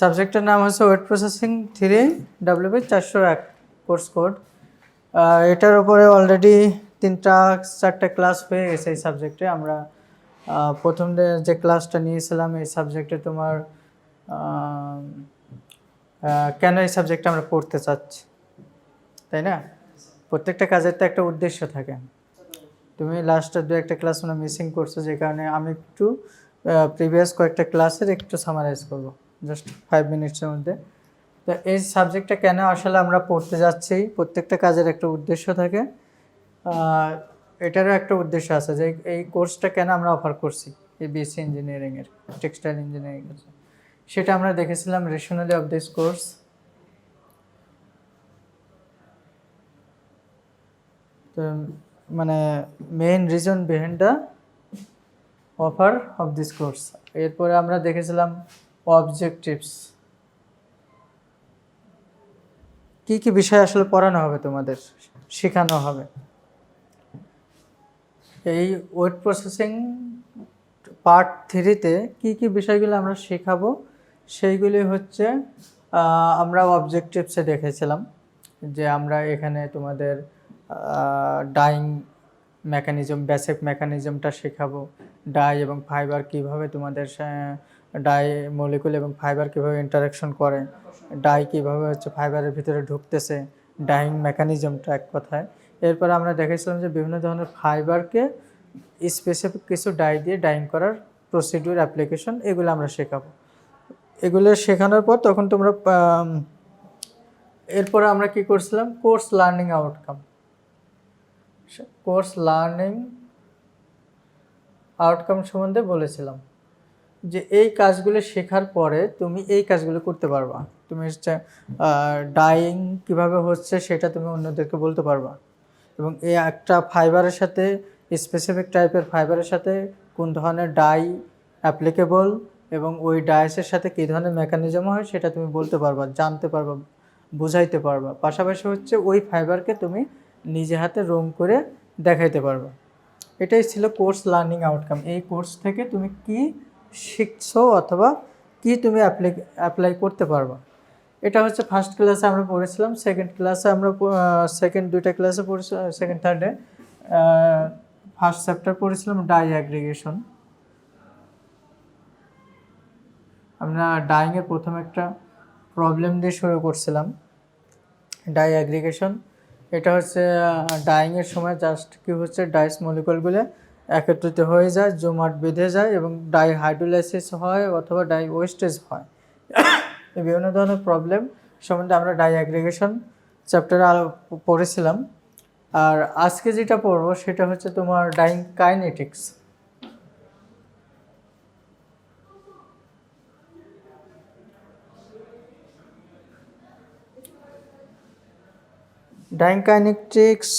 সাবজেক্টের নাম হচ্ছে wait processing 3 WB401 course code. এটার উপরে অলরেডি 3-4টা ক্লাস হয়ে গেছে এই সাবজেক্টে। আমরা প্রথম যে ক্লাসটা নিয়েছিলাম এই সাবজেক্টে তোমার কেন এই সাবজেক্টটা আমরা পড়তে চাচ্ছি, তাই না? প্রত্যেকটা কাজের তো একটা উদ্দেশ্য থাকে। তুমি লাস্টের 2-1টা ক্লাস আমরা মিসিং করছো, যে কারণে আমি একটু প্রিভিয়াস কয়েকটা ক্লাসের একটু সামারাইজ করব জাস্ট 5 মিনিটসের মধ্যে। তো এই সাবজেক্টটা কেন আসলে আমরা পড়তে যাচ্ছি, প্রত্যেকটা কাজের একটা উদ্দেশ্য থাকে। এটারও একটা উদ্দেশ্য আছে যে এই কোর্সটা কেন আমরা অফার করছি, এই বিএসসি ইঞ্জিনিয়ারিংয়ের টেক্সটাইল ইঞ্জিনিয়ারিং, সেটা আমরা দেখেছিলাম রেশনালি অফ দিস কোর্স। তো মানে main reason behind the offer of this course. এরপরে আমরা দেখেছিলাম অবজেক্টিভস, কি কি বিষয় আসলে পড়ানো হবে, তোমাদের শেখানো হবে। এই ওয়েট প্রসেসিং পার্ট 3-তে কি কি বিষয়গুলো আমরা শেখাবো সেইগুলি হচ্ছে আমরা অবজেক্টিভসে দেখেছিলাম যে আমরা এখানে তোমাদের ডাইং মেকানিজম, বেসিক মেকানিজমটা শেখাবো। ডাই এবং ফাইবার কিভাবে তোমাদের ডাই মলিকুল এবং ফাইবার কিভাবে ইন্টারাকশন করে, ডাই কিভাবে হচ্ছে ফাইবারের ভিতরে ঢুকতেছে, ডাইং মেকানিজমটা এক কথায়। এরপর আমরা দেখেছিলাম যে বিভিন্ন ধরনের ফাইবারকে স্পেসিফিক কিছু ডাই দিয়ে ডাইং করার প্রসিডিউর, অ্যাপ্লিকেশন, এগুলো আমরা শেখাবো। এগুলো শেখানোর পর তখন তোমরা এরপরে আমরা কি করছিলাম, course learning outcome. Course learning outcome সম্বন্ধে বলেছিলাম যে এই কাজগুলো শেখার পরে তুমি এই কাজগুলো করতে পারবা। তুমি হচ্ছে ডাইং কিভাবে হচ্ছে সেটা তুমি অন্যদেরকে বলতে পারবা, এবং এই একটা ফাইবারের সাথে, স্পেসিফিক টাইপের ফাইবারের সাথে কোন ধরনের ডাই অ্যাপ্লিকেবল এবং ওই ডাইসের সাথে কী ধরনের মেকানিজম হয় সেটা তুমি বলতে পারবা, জানতে পারবা, বুঝাইতে পারবা। পাশাপাশি হচ্ছে ওই ফাইবারকে তুমি নিজে হাতে রং করে দেখাইতে পারবা। এটাই ছিল কোর্স লার্নিং আউটকাম। এই কোর্স থেকে তুমি কি শিখছো অথবা কি তুমি অ্যাপ্লাই করতে পারবা, এটা হচ্ছে ফার্স্ট ক্লাসে আমরা পড়েছিলাম। সেকেন্ড ক্লাসে আমরা সেকেন্ড 2টা ক্লাসে পড়েছিলাম, সেকেন্ড থার্ডে ফার্স্ট চ্যাপ্টার পড়েছিলাম ডাই অ্যাগ্রিগেশন। আমরা ডাইংয়ের প্রথম একটা প্রবলেম দিয়ে শুরু করছিলাম, ডাই অ্যাগ্রিগেশন। এটা হচ্ছে ডাইংয়ের সময় জাস্ট কি হচ্ছে, ডাইস মলিকুলগুলো একত্রিত হয়ে যায়, জমাট বেঁধে যায় এবং ডাই হাইড্রোলাইসিস হয় অথবা ডাই ওয়েস্টেজ হয়। বিভিন্ন ধরনের প্রবলেম সম্বন্ধে আমরা ডাই অ্যাগ্রিগেশন চ্যাপ্টারে পড়েছিলাম। আর আজকে যেটা পড়বো সেটা হচ্ছে তোমার ডাইং কাইনেটিক্স। ডাইং কাইনেটিক্স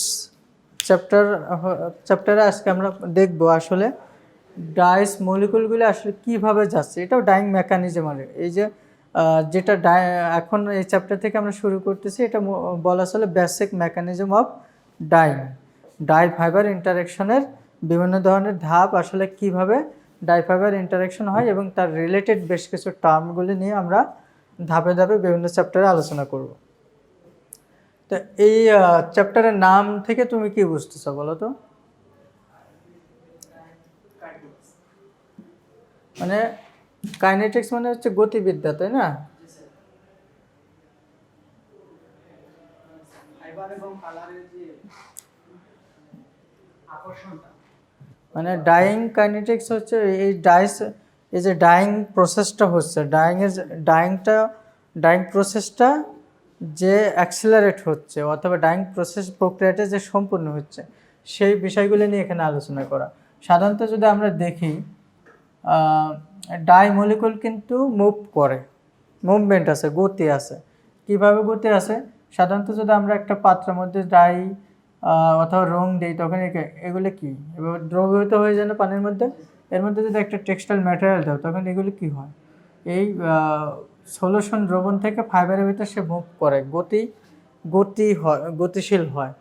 চ্যাপ্টারে আজকে আমরা দেখবো আসলে ডাইস মলিকুলগুলো আসলে কীভাবে যাচ্ছে। এটাও ডাইং মেকানিজম। আর এই যে যেটা এখন এই চ্যাপ্টার থেকে আমরা শুরু করতেছি, এটা বলা চলে basic mechanism of dyeing. Dye fibre ইন্টারাকশনের বিভিন্ন ধরনের ধাপ, আসলে কিভাবে ডাই ফাইবার ইন্টারাকশন হয় এবং তার রিলেটেড বেশ কিছু টার্মগুলি নিয়ে আমরা ধাপে ধাপে বিভিন্ন চ্যাপ্টারে আলোচনা করব। তো এই চ্যাপ্টারের নাম থেকে তুমি কি বুঝতেছো বলো তো? মানে কাইনেটিক্স মানে হচ্ছে গতিবিদ্যা, তাই না? মানে ডাইং কাইনেটিক্স হচ্ছে এই যে ডাইং প্রসেসটা হচ্ছে, ডাইং প্রসেসটা যে অ্যাক্সিলারেট হচ্ছে অথবা ডাইং প্রক্রিয়াটা যে সম্পূর্ণ হচ্ছে সেই বিষয়গুলো নিয়ে এখানে আলোচনা করা। সাধারণত যদি আমরা দেখি, ডাই মলিকুল কিন্তু মুভ করে, মুভমেন্ট আছে, গতি আছে। কিভাবে গতি আছে? সাধারণত যদি আমরা একটা পাত্রের মধ্যে ডাই অথবা রং দিই, তখন এগুলো কি এভাবে দ্রবীভূত হয়ে যায় না পানির মধ্যে। এর মধ্যে যদি একটা টেক্সটাইল ম্যাটেরিয়াল দাও, তখন এগুলো কি হয়, এই সলিউশন দ্রবণ থেকে ফাইবারের ভিতরে সে মুভ করে, গতিশীল হয়।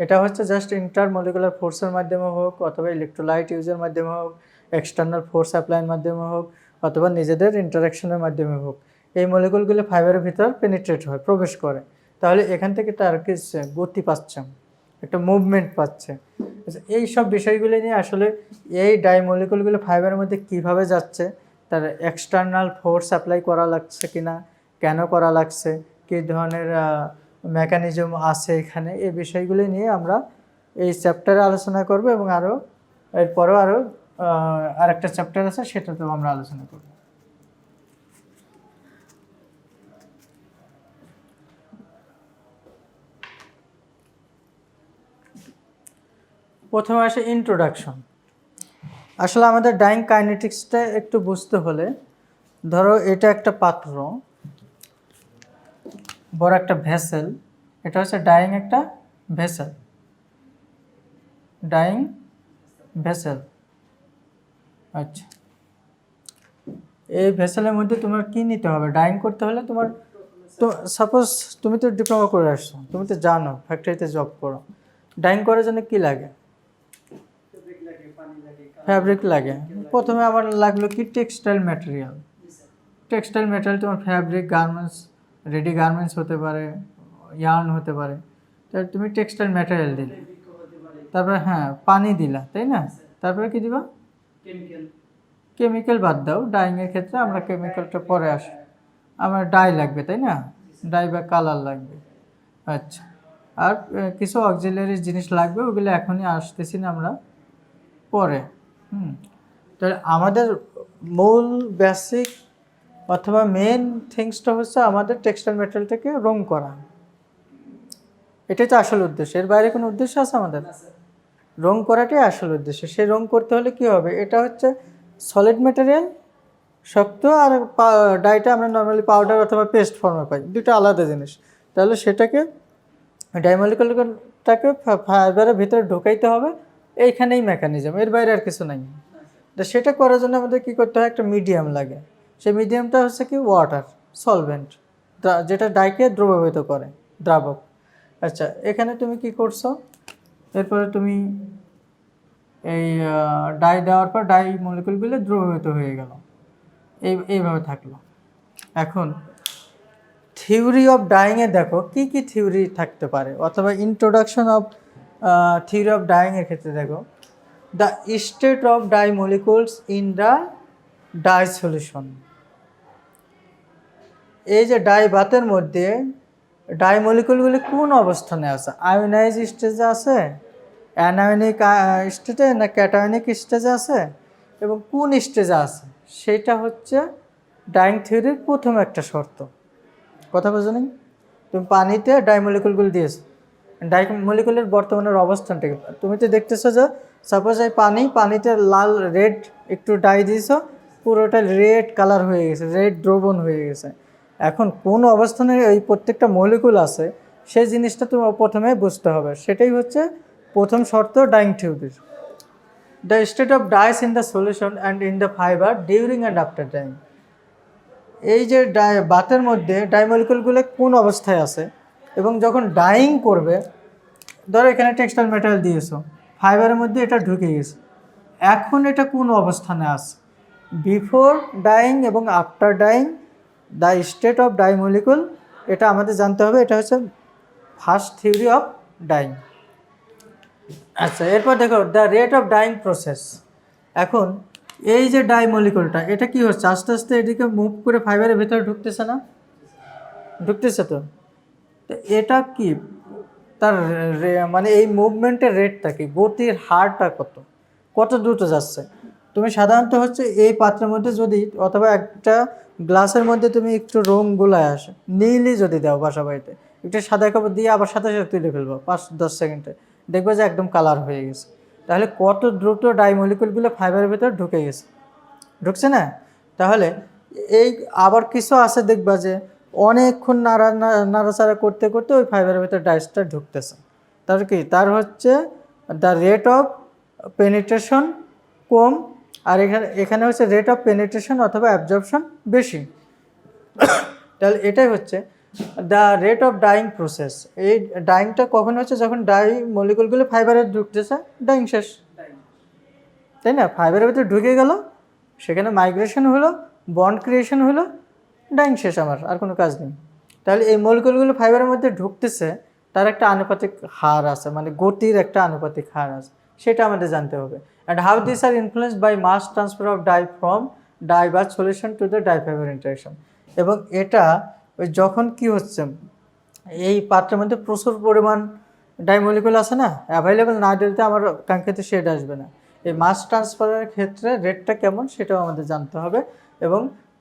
এটা হচ্ছে জাস্ট ইন্টারমলিকুলার ফোর্সের মাধ্যমে হোক অথবা ইলেকট্রোলাইট ইউজের মাধ্যমে হোক, এক্সটার্নাল ফোর্স অ্যাপ্লাইয়ের মাধ্যমে হোক অথবা নিজেদের ইন্টারাকশনের মাধ্যমে হোক, এই মলিকুলগুলো ফাইবারের ভিতর পেনিট্রেট হয়, প্রবেশ করে, তাহলে এখান থেকে তার কি গতি পাচ্ছে, একটা মুভমেন্ট পাচ্ছে। এই সব বিষয়গুলো নিয়ে আসলে এই ডাইমলিকুলগুলো ফাইবারের মধ্যে কিভাবে যাচ্ছে, তার এক্সটার্নাল ফোর্স অ্যাপ্লাই করা লাগছে কিনা, কেন করা লাগছে, কী ধরনের মেকানিজম আছে এখানে, এই বিষয়গুলি নিয়ে আমরা এই চ্যাপ্টারে আলোচনা করব এবং আরও এরপরও আরও আরেকটা চ্যাপ্টার আছে সেটাতেও আমরা আলোচনা করব। প্রথমে আসে ইন্ট্রোডাকশন। আসলে আমাদের ডাইং কাইনেটিক্সটা একটু বুঝতে হলে, ধরো এটা একটা পাত্র, বড় একটা ভেসেল, এটা হচ্ছে ডাইং একটা ভেসেল, ডাইং ভেসেল। আচ্ছা, এই ভেসেলের মধ্যে তোমার কি নিতে হবে? ডাইং করতে হলে তোমার তো সাপোজ তুমি তো ডিপ্লোমা করে আসছো, তুমি তো জানো, ফ্যাক্টরিতে জব করো, ডাইং করার জন্য কি লাগে? ফ্যাব্রিক লাগে। প্রথমে আমার লাগলো কি? Textile material. টেক্সটাইল ম্যাটেরিয়াল তোমার ফ্যাব্রিক, গার্মেন্টস, রেডি গার্মেন্টস হতে পারে, ইয়ার্ন হতে পারে, তাহলে তুমি টেক্সটাইল ম্যাটেরিয়াল দিলে, তারপরে হ্যাঁ পানি দিলা, তাই না? তারপরে কি দিবা? কেমিক্যাল বাদ দাও, ডাইংয়ের ক্ষেত্রে আমরা কেমিক্যালটা পরে আসি, আমার ডাই লাগবে, তাই না? ডাই বা কালার লাগবে। আচ্ছা, আর কিছু অক্সিলারি জিনিস লাগবে, ওগুলো এখনই আসতেছি না, আমরা পরে। তাহলে আমাদের মূল বেসিক অথবা মেন থিংসটা হচ্ছে আমাদের টেক্সটাইল ম্যাটেরিয়ালটাকে রং করা। এটাই তো আসল উদ্দেশ্য, এর বাইরে কোনো উদ্দেশ্য আছে আমাদের? রং করাটাই আসল উদ্দেশ্য। সেই রং করতে হলে কি হবে? এটা হচ্ছে সলিড ম্যাটেরিয়াল, শক্ত, আর ডাইটা আমরা নর্মালি পাউডার অথবা পেস্ট ফর্মে পাই, দুটো আলাদা জিনিস। তাহলে সেটাকে ডাইমলিকুলটাকে ফাইবারের ভিতরে ঢোকাইতে হবে, এইখানেই মেকানিজম, এর বাইরে আর কিছু নাই। তো সেটা করার জন্য আমাদের কী করতে হয়? একটা মিডিয়াম লাগে। সেই মিডিয়ামটা হচ্ছে কি? ওয়াটার, সলভেন্ট, যেটা ডাইকে দ্রবীভূত করে, দ্রাবক। আচ্ছা, এখানে তুমি কি করছো? এরপরে তুমি এই ডাই দেওয়ার পর ডাই মলিকুলগুলো দ্রবীভূত হয়ে গেল, এইভাবে থাকলো। এখন থিওরি অফ ডাইংয়ে দেখো কি কি থিওরি থাকতে পারে, অথবা ইন্ট্রোডাকশন অফ থিওরি অফ ডাইংয়ের ক্ষেত্রে দেখো, the state of dye molecules in the dye solution. এই যে ডাই বাতের মধ্যে ডাই মলিকুলগুলি কোন অবস্থানে আছে? আয়োনাইজ স্টেজে আছে, অ্যানায়নিক স্টেজে, না ক্যাটায়নিক স্টেজে আছে, এবং কোন স্টেজে আছে, সেটা হচ্ছে ডাইং থিওরির প্রথম একটা শর্ত। কথা বোঝো নি? তুমি পানিতে ডাই মলিকুলগুলো দিয়েছো, ডাই মলিকুলের বর্তমানের অবস্থানটা তুমি তো দেখতেছো যে সাপোজ এই পানিতে লাল রেড একটু ডাই দিয়েছো, পুরোটা রেড কালার হয়ে গেছে, রেড দ্রবণ হয়ে গেছে। এখন কোন অবস্থানে এই প্রত্যেকটা মলিকুল আছে, সেই জিনিসটা তোমার প্রথমে বুঝতে হবে। সেটাই হচ্ছে প্রথম শর্ত ডাইং থিওরির। The state of dyes in the solution and in the fibre during and after dyeing. এই যে বাতের মধ্যে ডাইমলিকুলগুলো কোন অবস্থায় আছে, এবং যখন ডাইং করবে, ধরো এখানে টেক্সটাইল ম্যাটেরিয়াল দিয়েছো, ফাইবারের মধ্যে এটা ঢুকে গেছে, এখন এটা কোন অবস্থানে আছে, বিফোর ডাইং এবং after dyeing, the state of dye molecule, এটা আমাদের জানতে হবে। এটা হচ্ছে ফার্স্ট থিওরি অফ ডাইং। আচ্ছা, এরপর দেখো the rate of dying process. এখন এই যে ডাই মলিকুলটা, এটা কি হচ্ছে? আস্তে আস্তে এদিকে মুভ করে ফাইবারের ভেতরে ঢুকতেছে না? ঢুকতেছে তো। এটা কি তার মানে এই মুভমেন্টের রেটটা কি, গতির হারটা কত দ্রুত যাচ্ছে? তুমি সাধারণত হচ্ছে এই পাত্রের মধ্যে যদি, অথবা একটা গ্লাসের মধ্যে তুমি একটু রং গুলায় আসে, নীলই যদি দাও বাসা বাড়িতে, একটু সাদা কাপড় দিয়ে আবার সাথে সাথে তুলে ফেলবো 5-10 সেকেন্ডে, দেখবে যে একদম কালার হয়ে গেছে। তাহলে কত দ্রুত ডাইমলিকুলগুলো ফাইবারের ভেতরে ঢুকে গেছে, ঢুকছে না? তাহলে এই আবার কিছু আছে দেখবা যে অনেকক্ষণ নাড়াচাড়া করতে করতে ওই ফাইবারের ভেতরে ডাইসটা ঢুকতেছে। তার কি, তার হচ্ছে দ্য রেট অফ পেনিট্রেশন কম, আর এখানে হচ্ছে রেট অফ পেনিট্রেশন অথবা অ্যাবজর্পশন বেশি। তাহলে এটাই হচ্ছে the rate of dying process. এই ডাইংটা কখন হচ্ছে? যখন ডাই মলিকুলগুলো ফাইবারে ঢুকতেছে, ডাইং শেষ, তাই না? ফাইবারের ভিতরে ঢুকে গেল, সেখানে মাইগ্রেশন হলো, বন্ড ক্রিয়েশন হলো, ডাইং শেষ, আমার আর কোনো কাজ নেই। তাহলে এই মলিকুলগুলো ফাইবারের মধ্যে ঢুকতেছে, তার একটা আনুপাতিক হার আছে, মানে গতির একটা আনুপাতিক হার আছে, সেটা আমাদের জানতে হবে। And how this are influenced by mass transfer of dye from dye বা solution to the dye fibre interaction. এবং এটা ওই যখন কি হচ্ছে, এই পাত্রের মধ্যে প্রচুর পরিমাণ ডাইমলিকুল আছে না, অ্যাভেলেবেল না দিলে আমার কাঙ্ক্ষিত শেড আসবে না। এই মাস ট্রান্সফারের ক্ষেত্রে রেটটা কেমন সেটাও আমাদের জানতে হবে, এবং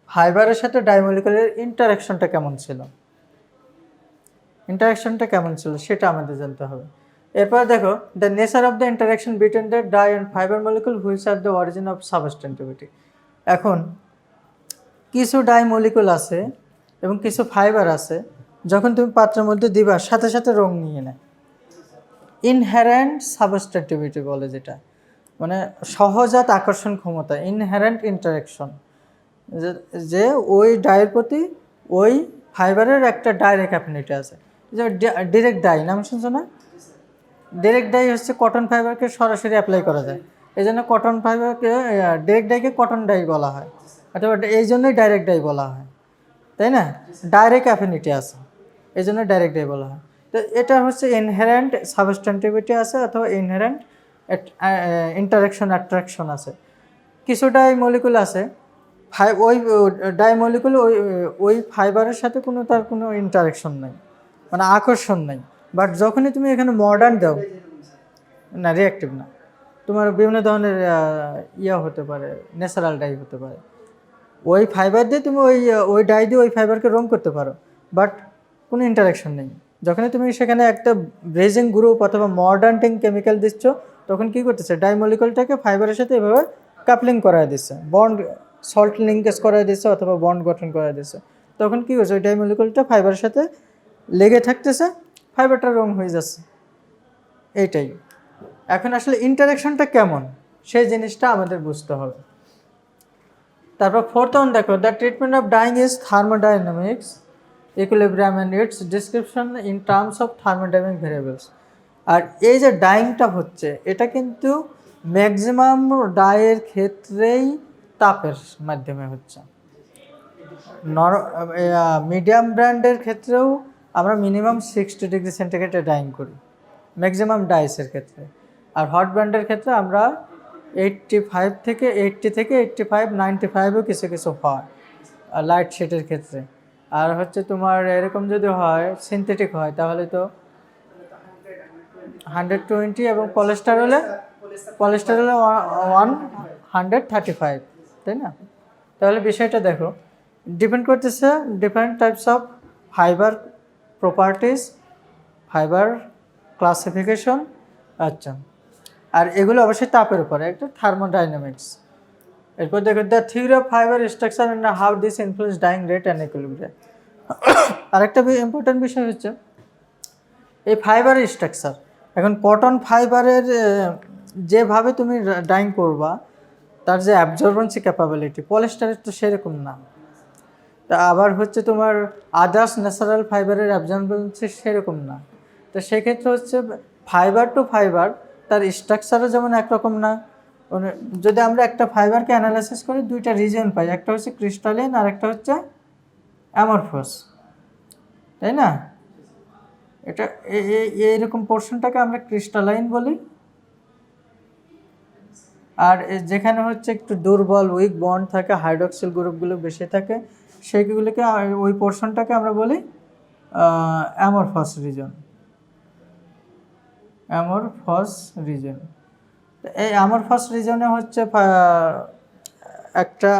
ফাইবারের সাথে ডাইমলিকুলের ইন্টারাকশনটা কেমন ছিল, সেটা আমাদের জানতে হবে। এরপর দেখো, the nature of the interaction between the dye and fibre molecule which are the origin of substantivity. এখন কিছু ডাই মলিকুল আছে এবং কিছু ফাইবার আছে, যখন তুমি পাত্রের মধ্যে দিবা সাথে সাথে রং নিয়ে নেয়। ইনহেরেন্ট সাবস্টেন্টিভিটি বলে যেটা, মানে সহজাত আকর্ষণ ক্ষমতা, ইনহেরেন্ট ইন্টারাকশন, যে ওই ডাইয়ের প্রতি ওই ফাইবারের একটা ডাইরেক্ট অ্যাফিনিটি আছে। যে ডিরেক্ট ডাই নাম শুনছো না? ডিরেক্ট ডাই হচ্ছে কটন ফাইবারকে সরাসরি অ্যাপ্লাই করা যায়, এই জন্য কটন ফাইবারকে ডিরেক্ট ডাইকে কটন ডাই বলা হয়, অথবা এই জন্যই ডাইরেক্ট ডাই বলা হয়, তাই না? ডাইরেক্ট অ্যাফিনিটি আছে, এই জন্য ডাইরেক্ট ডাই বলা হয়। তো এটা হচ্ছে ইনহেরেন্ট সাবস্টেন্টিভিটি আছে, অথবা ইনহেরেন্ট ইন্টারাকশন অ্যাট্রাকশন আছে। কিছু ডাই মলিকুল আছে, ওই ডাই মলিকুল ওই ফাইবারের সাথে তার কোনো ইন্টারাকশন নাই, মানে আকর্ষণ নাই, বাট যখনই তুমি এখানে মডার্ন দাও না, রিঅ্যাক্টিভ না, তোমার বিভিন্ন ধরনের হতে পারে, ন্যাচারাল ডাই হতে পারে, ওই ফাইবার দিয়ে তুমি ওই ডাই দিয়ে ওই ফাইবারকে রং করতে পারো, বাট কোনো ইন্টারাকশন নেই। যখনই তুমি সেখানে একটা ব্রেজিং গ্রুপ অথবা মডার্নিং কেমিক্যাল দিচ্ছ, তখন কী করতেছে, ডাই মলিকুলটাকে ফাইবারের সাথে এভাবে কাপলিং করায় দিচ্ছে, বন্ড সল্ট লিঙ্কেজ করায় দিচ্ছে, অথবা বন্ড গঠন করায় দিচ্ছে। তখন কী হচ্ছে, ওই ডাই মলিকুলটা ফাইবারের সাথে লেগে থাকতেছে, ফাইবারটা রং হয়ে যাচ্ছে, এইটাই। এখন আসলে ইন্টারাকশনটা কেমন সেই জিনিসটা আমাদের বুঝতে হবে। তারপর ফোর্থ ওয়ান দেখো, the treatment of dyeing is thermodynamics equilibrium and its description in terms of thermodynamic variables. আর এই যে ডাইংটা হচ্ছে, এটা কিন্তু ম্যাক্সিমাম ডাইয়ের ক্ষেত্রেই তাপের মাধ্যমে হচ্ছে। মিডিয়াম ব্র্যান্ডের ক্ষেত্রেও আমরা মিনিমাম 60 ডিগ্রি সেন্টিগ্রেডে ডাইং করি ম্যাক্সিমাম ডাইসের ক্ষেত্রে, আর হট ব্র্যান্ডের ক্ষেত্রে আমরা 85 থেকে 85, 95ও কিছু কিছু হয় লাইট শেডের ক্ষেত্রে। আর হচ্ছে তোমার এরকম যদি হয় সিনথেটিক হয়, তাহলে তো 120, এবং পলিস্টারলে 135, তাই না? তাহলে বিষয়টা দেখো, ডিপেন্ড করতেছে different types of fibre properties, fibre classification. আচ্ছা, আর এগুলো অবশ্যই তাপের উপরে, একটা থার্মোডাইনামিক্স। এরপর দেখো, the theory of fibre structure and how this influence dyeing rate and equilibrium. আরেকটা ইম্পর্টেন্ট বিষয় হচ্ছে এই ফাইবারের স্ট্রাকচার। এখন কটন ফাইবারের যেভাবে তুমি ডাইং করবা, তার যে অ্যাবজর্বেন্সি ক্যাপাবিলিটি, পলিস্টারের তো সেরকম না। তা আবার হচ্ছে তোমার আদার্স ন্যাচারাল ফাইবারের অ্যাবজর্বেন্সি সেরকম না। তো সেক্ষেত্রে হচ্ছে ফাইবার টু ফাইবার তার স্ট্রাকচারও যেমন একরকম না। যদি আমরা একটা ফাইবারকে অ্যানালাইসিস করি, দুইটা রিজন পাই, একটা হচ্ছে ক্রিস্টালিন আর একটা হচ্ছে অ্যামরফাস, তাই না? এটা এইরকম পোর্শনটাকে আমরা ক্রিস্টালাইন বলি, আর যেখানে হচ্ছে একটু দুর্বল উইক বন্ড থাকে, হাইড্রক্সিল গ্রুপগুলো বেশি থাকে, সেইগুলোকে ওই পোর্শনটাকে আমরা বলি অ্যামরফাস রিজন। এই অ্যামরফাস রিজনে হচ্ছে একটা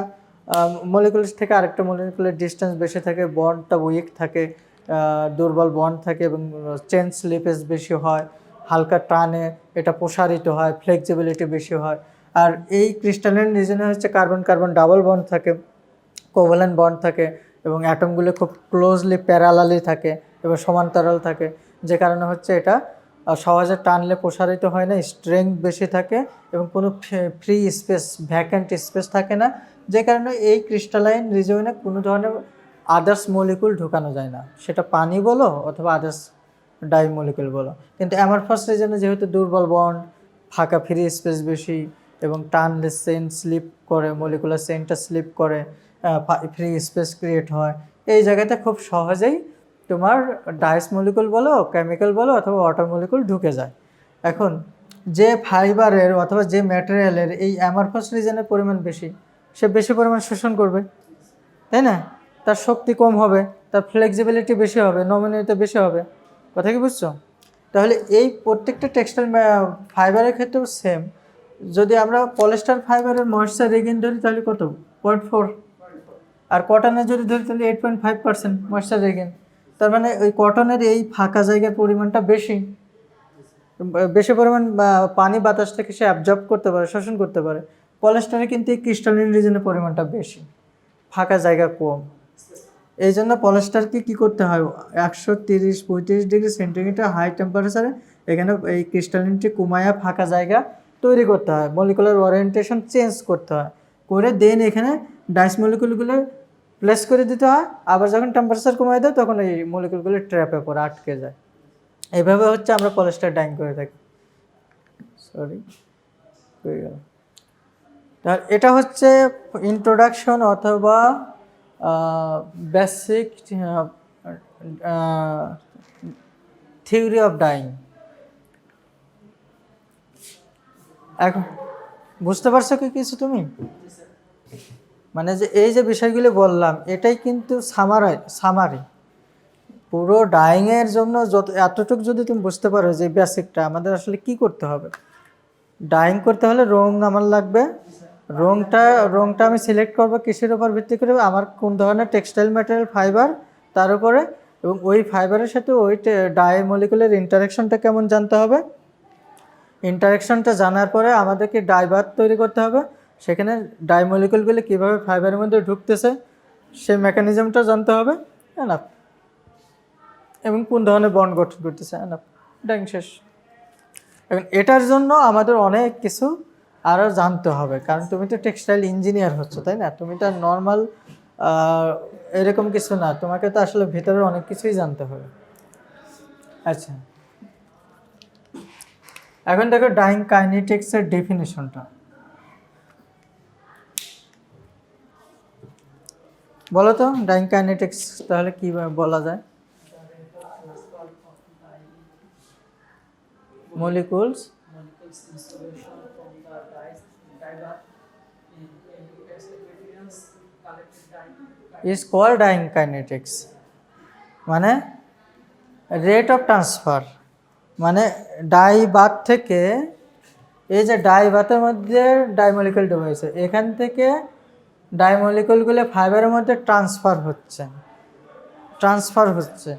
মলিকুল থেকে আরেকটা মলিকুলের ডিস্টেন্স বেশি থাকে, বন্ডটা উইক থাকে, দুর্বল বন্ড থাকে, এবং চেন স্লিপেজ বেশি হয়, হালকা টানে এটা প্রসারিত হয়, ফ্লেক্সিবিলিটি বেশি হয়। আর এই ক্রিস্টালিন রিজনে হচ্ছে কার্বন কার্বন ডাবল বন্ড থাকে, কোভ্যালেন্ট বন্ড থাকে, এবং অ্যাটমগুলো খুব ক্লোজলি প্যারালালি থাকে এবং সমান্তরাল থাকে, যে কারণে হচ্ছে এটা সহজে টানলে প্রসারিত হয় না, স্ট্রেংথ বেশি থাকে, এবং কোনো ফ্রি স্পেস, ভ্যাকেন্ট স্পেস থাকে না, যে কারণে এই ক্রিস্টালাইন রিজনে কোনো ধরনের আদার্স মলিকুল ঢোকানো যায় না, সেটা পানি বলো অথবা আদার্স ডাই মলিকুল বলো। কিন্তু অ্যামরফাস রিজনে যেহেতু দুর্বল বন্ড, ফাঁকা ফ্রি স্পেস বেশি, এবং টানলে চেইন স্লিপ করে, মলিকুলার চেইনটা স্লিপ করে, ফ্রি স্পেস ক্রিয়েট হয়। এই জায়গাতে খুব সহজেই তোমার ডাইস মলিকুল বলো, কেমিক্যাল বলো অথবা ওয়াটার মলিকুল ঢুকে যায়। এখন যে ফাইবারের অথবা যে ম্যাটেরিয়ালের এই অ্যামারফাস রিজনের পরিমাণ বেশি, সে বেশি পরিমাণ শোষণ করবে, তাই না? তার শক্তি কম হবে, তার ফ্লেক্সিবিলিটি বেশি হবে, নমনীয়তা বেশি হবে। কথা কি বুঝছো? তাহলে এই প্রত্যেকটা টেক্সটাইল ফাইবারের ক্ষেত্রেও সেম। যদি আমরা পলিস্টার ফাইবারের ময়েশ্চার রিগেন ধরি তাহলে কত? 0.4। আর কটনের যদি ধরি তাহলে 8.5% ময়েশ্চার রিগেন। তার মানে ওই কটনের এই ফাঁকা জায়গার পরিমাণটা বেশি, বেশি পরিমাণ পানি বাতাস থেকে সে অ্যাবজর্ব করতে পারে, শোষণ করতে পারে। পলিস্টারে কিন্তু এই ক্রিস্টালিন রিজনের পরিমাণটা বেশি, ফাঁকা জায়গা কম। এই জন্য পলিস্টারকে কী করতে হয়, 130-35 ডিগ্রি সেন্টিগ্রেড হাই টেম্পারেচারে এখানে এই ক্রিস্টালিনটি কুমায়া ফাঁকা জায়গা তৈরি করতে হয়, মলিকুলার ওরিয়েন্টেশন চেঞ্জ করতে হয়, করে দেন এখানে ডাইস মলিকুলগুলো প্লেস করে দিতে হয়। আবার যখন টেম্পারেচার কমায় দেয় তখন এই মলিকুলগুলো ট্র্যাপে পড়ে আটকে যায়। এইভাবে হচ্ছে আমরা পলিস্টার ডাইং করে থাকি। সরি, তাহলে এটা হচ্ছে ইন্ট্রোডাকশন অথবা বেসিক থিওরি অফ ডাইং। এখন বুঝতে পারছো কি কিছু তুমি? মানে যে এই যে বিষয়গুলি বললাম এটাই কিন্তু সামারি পুরো ডাইংয়ের জন্য। যত এতটুকু যদি তুমি বুঝতে পারো যে বেসিকটা আমাদের আসলে কি করতে হবে। ডাইং করতে হলে রং আমার লাগবে, রংটা আমি সিলেক্ট করবো কিসের উপর ভিত্তি করে, আমার কোন ধরনের টেক্সটাইল ম্যাটেরিয়াল ফাইবার তার উপরে, এবং ওই ফাইবারের সাথে ওই ডাই মলিকুলের ইন্টারাকশনটা কেমন জানতে হবে। ইন্টারাকশনটা জানার পরে আমাদেরকে ডাই বাথ তৈরি করতে হবে, সেখানে ডাই মলিকুলগুলি কীভাবে ফাইবারের মধ্যে ঢুকতেছে সেই মেকানিজমটা জানতে হবে, এনাফ। এবং কোন ধরনের বন্ড গঠন করতেছে, এনাফ, ডাইং শেষ। এখন এটার জন্য আমাদের অনেক কিছু আরও জানতে হবে, কারণ তুমি তো টেক্সটাইল ইঞ্জিনিয়ার হচ্ছ, তাই না? তুমি তো নর্মাল এরকম কিছু না, তোমাকে তো আসলে ভেতরে অনেক কিছুই জানতে হবে। আচ্ছা, এখন দেখো ডাইং কাইনেটিক্সের ডেফিনেশনটা বলো তো। ডাইং কাইনেটিক্স তাহলে কি বলা যায়? molecules is called dying kinetics, মানে রেট অফ ট্রান্সফার, মানে ডাই বাথ থেকে, এই যে ডাই বাথের মধ্যে ডাই মলিকুল হয়েছে, এখান থেকে ডাই মলিকুলগুলো ফাইবারের মধ্যে ট্রান্সফার হচ্ছে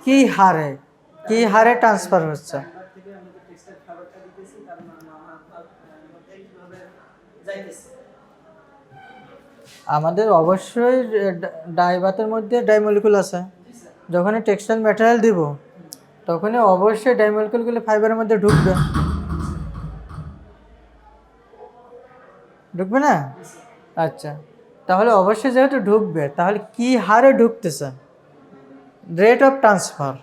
কি হারে ট্রান্সফার হচ্ছে। আমাদের অবশ্যই ডাই বাথের মধ্যে ডাই মলিকুল আছে, যখনই টেক্সটাইল ম্যাটেরিয়াল দিব তখনই অবশ্যই ডাই মলিকুলগুলো ফাইবারের মধ্যে ঢুকবে না? আচ্ছা, তাহলে অবশ্যই যেহেতু ঢুকবে, তাহলে কি হারে ঢুকতেছে, রেট অফ ট্রান্সফার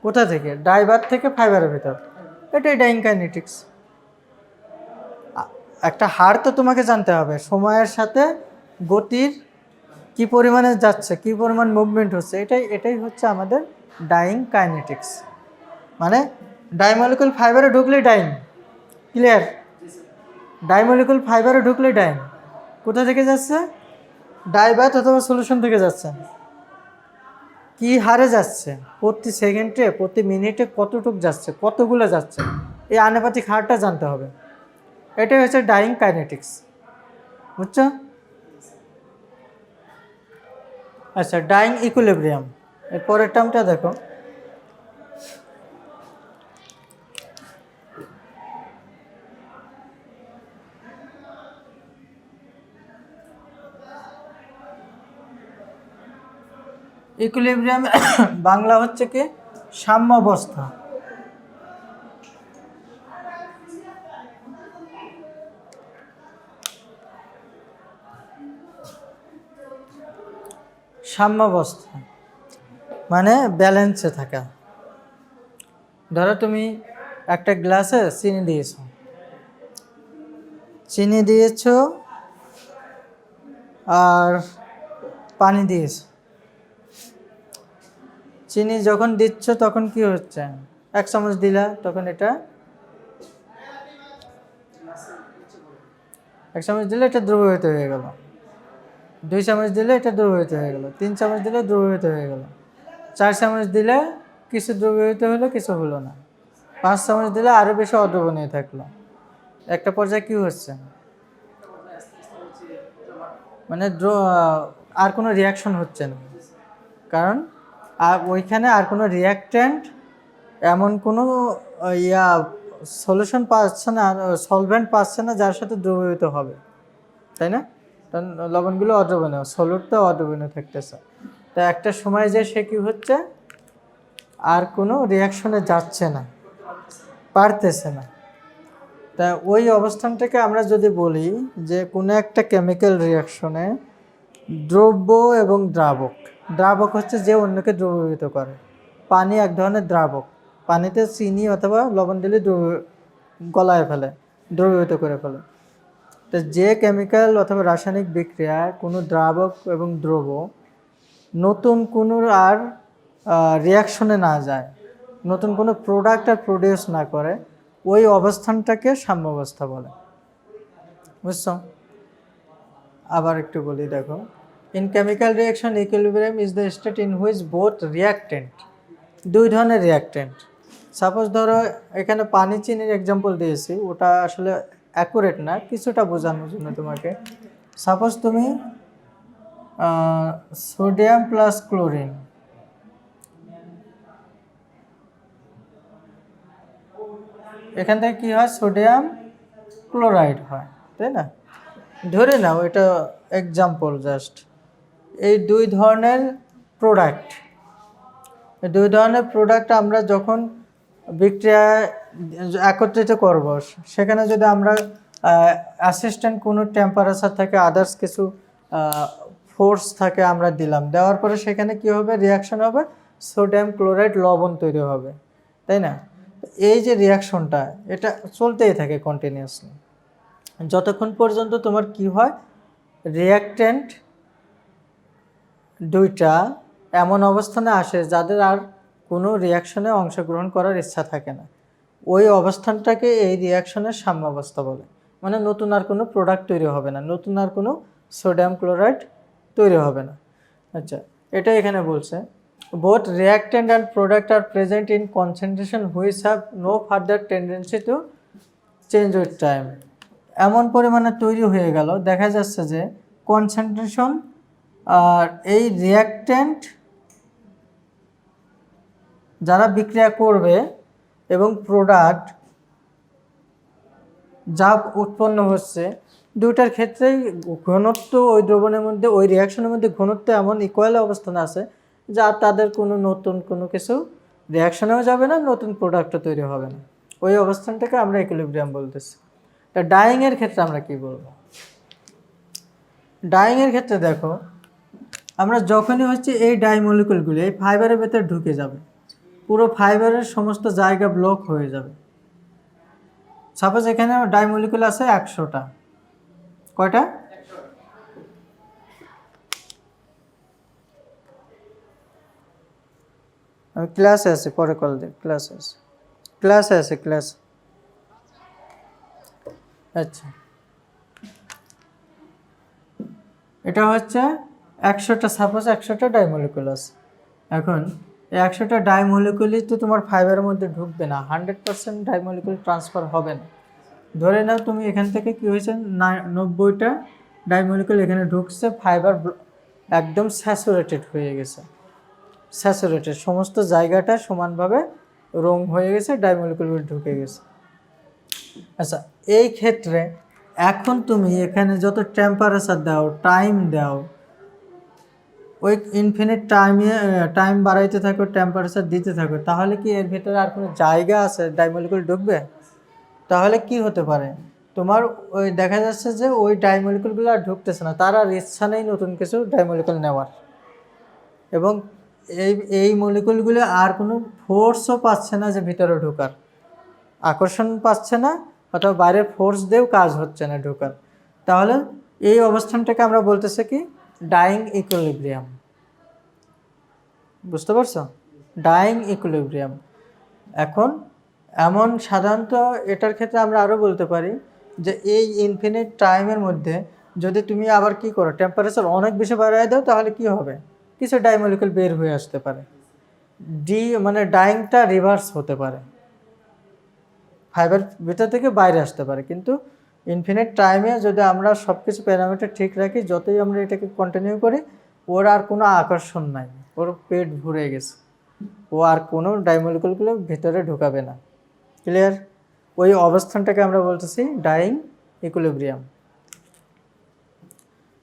কোথা থেকে, ডাই বাথ থেকে ফাইবারের ভিতর, এটাই ডাইং কাইনেটিক্স। একটা হার তো তোমাকে জানতে হবে, সময়ের সাথে গতির কি পরিমাণে যাচ্ছে, কি পরিমাণ মুভমেন্ট হচ্ছে, এটাই হচ্ছে আমাদের ডাইং কাইনেটিক্স। মানে ডাইমলিকুল ফাইবারে ঢুকলে ডাইং, ক্লিয়ার? ডাইমলিকুল ফাইবারে ঢুকলে ডাইং কোথা থেকে যাচ্ছে, ডাইবাথ অথবা সলিউশন থেকে যাচ্ছে। কি হারে যাচ্ছে, প্রতি সেকেন্ডে প্রতি মিনিটে কতটুক যাচ্ছে, কতগুলো যাচ্ছে, এই আনুপাতিক হারটা জানতে হবে। এটাই হচ্ছে ডাইং কাইনেটিক্স, বুঝছো? আচ্ছা, ডাইং ইকুইলিব্রিয়াম, এর পরের টার্মটা দেখো। ইকুইলিব্রিয়াম বাংলা হচ্ছে কি, সাম্যাবস্থা। সাম্যাবস্থা মানে ব্যালেন্সে থাকা। ধরো তুমি একটা গ্লাসে চিনি দিয়েছো, আর পানি দিয়েছ। চিনি যখন দিচ্ছ তখন কি হচ্ছে, 1 চামচ দিলা তখন এটা 1 চামচ দিলে এটা দ্রবীভূত হয়ে গেল, 2 চামচ দিলে এটা দ্রবীভূত হয়ে গেল, 3 চামচ দিলে দ্রবীভূত হয়ে গেল, 4 চামচ দিলে কিছু দ্রবীভূত হলো কিছু হলো না, 5 চামচ দিলে আরও বেশি অদ্রবণীয় থাকলো। একটা পর্যায়ে কি হচ্ছে, মানে আর কোনো রিয়াকশন হচ্ছে না, কারণ আর ওইখানে আর কোনো রিয়াক্ট্যান্ট এমন কোনো সলিউশন পাচ্ছে না, সলভেন্ট পাচ্ছে না যার সাথে দ্রবীভূত হবে, তাই না? কারণ লবণগুলো অদ্রবণীয়, সলুটটা অদ্রবণীয় থাকতেছে। তা একটা সময় যে সে কী হচ্ছে, আর কোনো রিয়াকশনে যাচ্ছে না, পারতেছে না। তা ওই অবস্থানটাকে আমরা যদি বলি যে কোনো একটা কেমিক্যাল রিয়াকশনে দ্রব্য এবং দ্রাবক, দ্রাবক হচ্ছে যে অন্যকে দ্রবীভূত করে। পানি এক ধরনের দ্রাবক, পানিতে চিনি অথবা লবণ দিলে গলায় ফেলে, দ্রবীভূত করে ফেলে। তো যে কেমিক্যাল অথবা রাসায়নিক বিক্রিয়ায় কোনো দ্রাবক এবং দ্রব নতুন কোনো আর রিয়াকশনে না যায়, নতুন কোনো প্রোডাক্ট আর প্রডিউস না করে, ওই অবস্থানটাকে সাম্যাবস্থা বলে। বুঝছো? আবার একটু বলি, দেখো, in chemical reaction equilibrium is the state in which both reactant, দুই ধরনের রিয়াক্টেন্ট। সাপোজ ধরো এখানে পানি চিনির এক্সাম্পল দিয়েছি, ওটা আসলে অ্যাকুরেট না, কিছুটা বোঝানোর জন্য তোমাকে। সাপোজ তুমি সোডিয়াম প্লাস ক্লোরিন, এখান থেকে কি হয়, সোডিয়াম ক্লোরাইড হয়, তাই না? ধরে নাও এটা এক্সাম্পল জাস্ট। এই দুই ধরনের প্রোডাক্ট, এই দুই ধরনের প্রোডাক্ট আমরা যখন বিক্রিয়ায় একত্রিত করব, সেখানে যদি আমরা অ্যাসিস্ট্যান্ট কোনো টেম্পারেচার থাকে, আদার্স কিছু ফোর্স থাকে, আমরা দিলাম, দেওয়ার পরে সেখানে কি হবে, রিয়াকশন হবে, সোডিয়াম ক্লোরাইড লবণ তৈরি হবে, তাই না? এই যে রিয়াকশনটা, এটা চলতেই থাকে কন্টিনিউয়াসলি, যতক্ষণ পর্যন্ত তোমার কি হয়, রিয়াক্ট্যান্ট দুইটা এমন অবস্থানে আসে যাদের আর কোনো রিয়াকশনে অংশগ্রহণ করার ইচ্ছা থাকে না। ওই অবস্থানটাকে এই রিয়াকশনের সাম্যাবস্থা বলে। মানে নতুন আর কোনো প্রোডাক্ট তৈরি হবে না, নতুন আর কোনো সোডিয়াম ক্লোরাইড তৈরি হবে না। আচ্ছা, এটা এখানে বলছে, both reactant and product are present in concentration which have no further tendency to change with time. এমন পরিমাণে তৈরি হয়ে গেল, দেখা যাচ্ছে যে কনসেন্ট্রেশন আর এই রিয়াক্ট্যান্ট যারা বিক্রিয়া করবে এবং প্রোডাক্ট যা উৎপন্ন হচ্ছে, দুইটার ক্ষেত্রেই ঘনত্ব ওই দ্রবণের মধ্যে, ওই রিয়াকশনের মধ্যে ঘনত্ব এমন ইকুয়াল অবস্থানে আছে যা তাদের কোনো নতুন কোনো কিছু রিয়াকশনেও যাবে না, নতুন প্রোডাক্টও তৈরি হবে না। ওই অবস্থানটাকে আমরা ইকুইলিব্রিয়াম বলতেছি। তা ডাইংয়ের ক্ষেত্রে আমরা কি বলবো? ডাইংয়ের ক্ষেত্রে দেখো, আমরা যখনই হচ্ছে এই ডাইমলিকুলগুলি এই ফাইবারের ভেতরে ঢুকে যাবে, পুরো ফাইবারের সমস্ত জায়গা ব্লক হয়ে যাবে। সাপোজ এখানে ডাইমলিকুল আছে 100টা, কয়টা? আমি ক্লাসে আছি, পরে কল দিই, ক্লাসে আছে ক্লাস। আচ্ছা, এটা হচ্ছে 100টা, সাপোজ 100টা ডাইমলিকুল আছে। এখন এই 100টা ডাইমলিকুলই তো তোমার ফাইবারের মধ্যে ঢুকবে না, 100% ডাইমলিকুল ট্রান্সফার হবে না। ধরে নাও তুমি এখান থেকে কি হয়েছে, 90টা ডাইমলিকুল এখানে ঢুকছে, ফাইবার একদম স্যাচুরেটেড হয়ে গেছে, স্যাচুরেটেড, সমস্ত জায়গাটা সমানভাবে রং হয়ে গেছে, ডাইমলিকুলগুলো ঢুকে গেছে। আচ্ছা, এই ক্ষেত্রে এখন তুমি এখানে যত টেম্পারেচার দাও, টাইম দাও, ওই ইনফিনিট টাইম বাড়াইতে থাকো, টেম্পারেচার দিতে থাকো, তাহলে কি এর ভেতরে আর কোনো জায়গা আছে ডাইমলিকুল ঢুকবে? তাহলে কি হতে পারে, তোমার ওই দেখা যাচ্ছে যে ওই ডাইমলিকুলগুলো আর ঢুকতেছে না, তার আর ইচ্ছা নেই নতুন কিছু ডাইমলিকুল নেওয়ার, এবং এই মলিকুলগুলো আর কোনো ফোর্সও পাচ্ছে না যে ভিতরে ঢোকার, আকর্ষণ পাচ্ছে না, অথবা বাইরের ফোর্স দিয়েও কাজ হচ্ছে না ঢোকার। তাহলে এই অবস্থানটাকে আমরা বলতেছি কি ডাইং ইকুইলিব্রিয়াম। বুঝতে পারছো? Dyeing equilibrium. এখন এমন সাধারণত এটার ক্ষেত্রে আমরা আরও বলতে পারি যে এই ইনফিনিট টাইমের মধ্যে যদি তুমি আবার কি করো, টেম্পারেচার অনেক বেশি বাড়িয়ে দাও, তাহলে কি হবে, কিছু ডাইমলিকুল বের হয়ে আসতে পারে, মানে ডাইংটা রিভার্স হতে পারে, ফাইবার ভিতর থেকে বাইরে আসতে পারে। কিন্তু ইনফিনিট টাইমে যদি আমরা সব কিছু প্যারামিটার ঠিক রাখি, যতই আমরা এটাকে কন্টিনিউ করি, ওর আর কোনো আকর্ষণ নাই, ওর পেট ভরে গেছে, ও আর কোনো ডাইমলিকুলগুলো ভিতরে ঢুকাবে না। ক্লিয়ার? ওই অবস্থানটাকে আমরা বলতেছি ডাইং ইকুইলিব্রিয়াম।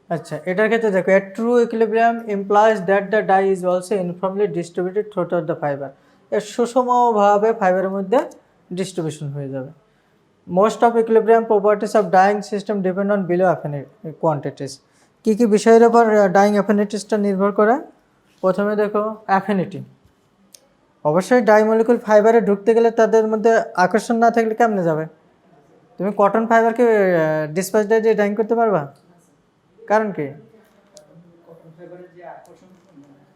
আচ্ছা, এটার ক্ষেত্রে দেখো, a true equilibrium implies that the dye is also uniformly distributed throughout the fibre. এর সুষমভাবে ফাইবারের মধ্যে ডিস্ট্রিবিউশন হয়ে যাবে। Most of equilibrium properties of dyeing system depend on below quantities. কী কী বিষয়ের উপর ডাইং অ্যাফিনিটিসটা নির্ভর করে? প্রথমে দেখো অ্যাফিনিটি। অবশ্যই ডাইমলিকুল ফাইবারে ঢুকতে গেলে তাদের মধ্যে আকর্ষণ না থাকলে কেমনে যাবে? তুমি কটন ফাইবারকে ডিসপাস দিয়ে ডাইং করতে পারবা? কারণ কি,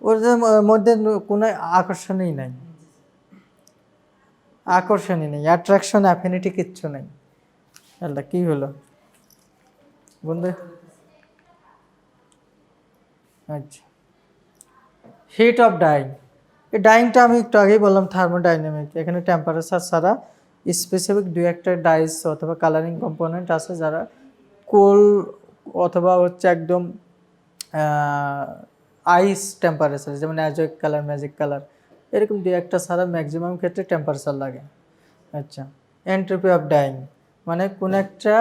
ওদের মধ্যে কোনো আকর্ষণই নাই, আকর্ষণই নেই, অ্যাট্রাকশন অ্যাফিনিটি কিচ্ছু নেই। আল্লাহ, কি হলো বন্ধু? আচ্ছা, হিট অফ ডাইং। এই ডাইংটা আমি একটু আগেই বললাম থার্মোডাইনামিক। এখানে টেম্পারেচার ছাড়া স্পেসিফিক দু একটা ডাইস অথবা কালারিং কম্পোনেন্ট আছে যারা কোল অথবা হচ্ছে একদম আইস টেম্পারেচার, যেমন অ্যাজয়েক কালার, ম্যাজিক কালার, এরকম দু একটা ছাড়া ম্যাক্সিমাম ক্ষেত্রে টেম্পারেচার লাগে। আচ্ছা, এন্ট্রপি অফ ডাইং মানে কোন একটা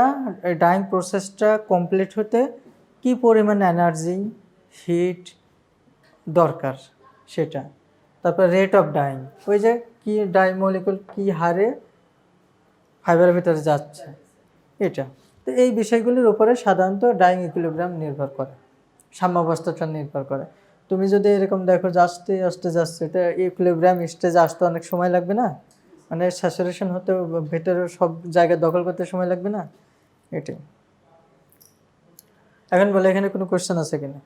ডাইং প্রসেসটা কমপ্লিট হতে কি পরিমাণ এনার্জি, হিট দরকার সেটা। তারপর রেট অফ ডাইং, ওই যে কি ডাই মলিকুল কী হারে ফাইবারের ভিতরে যাচ্ছে, এটা। তো এই বিষয়গুলির উপরে সাধারণত ডাইং ইকুইলিব্রিয়াম নির্ভর করে, সাম্যাবস্থাটা নির্ভর করে। তুমি যদি এরকম দেখো যে আস্তে আস্তে যাচ্ছে, এটা ইকুইলিব্রিয়াম স্টেজে আসতে অনেক সময় লাগবে না, মানে স্যাচুরেশন হতে ভেতরে সব জায়গায় দখল করতে সময় লাগবে না, এটাই। এখন বলে এখানে কোনো কোশ্চেন আছে কিনা,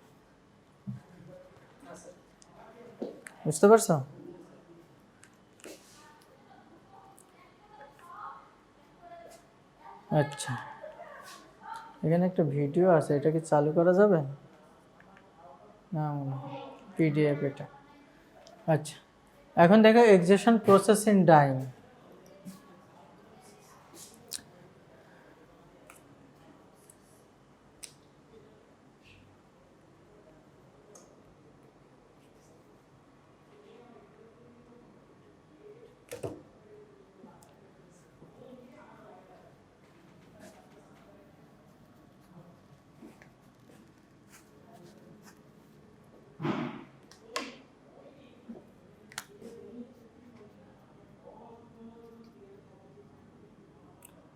বুঝতে পারছো? আচ্ছা, এখানে একটা ভিডিও আছে, এটা কি চালু করা যাবে? না, পিডিএফ এটা। আচ্ছা, এখন দেখো এক্সেশন প্রসেস ইন ডাইং।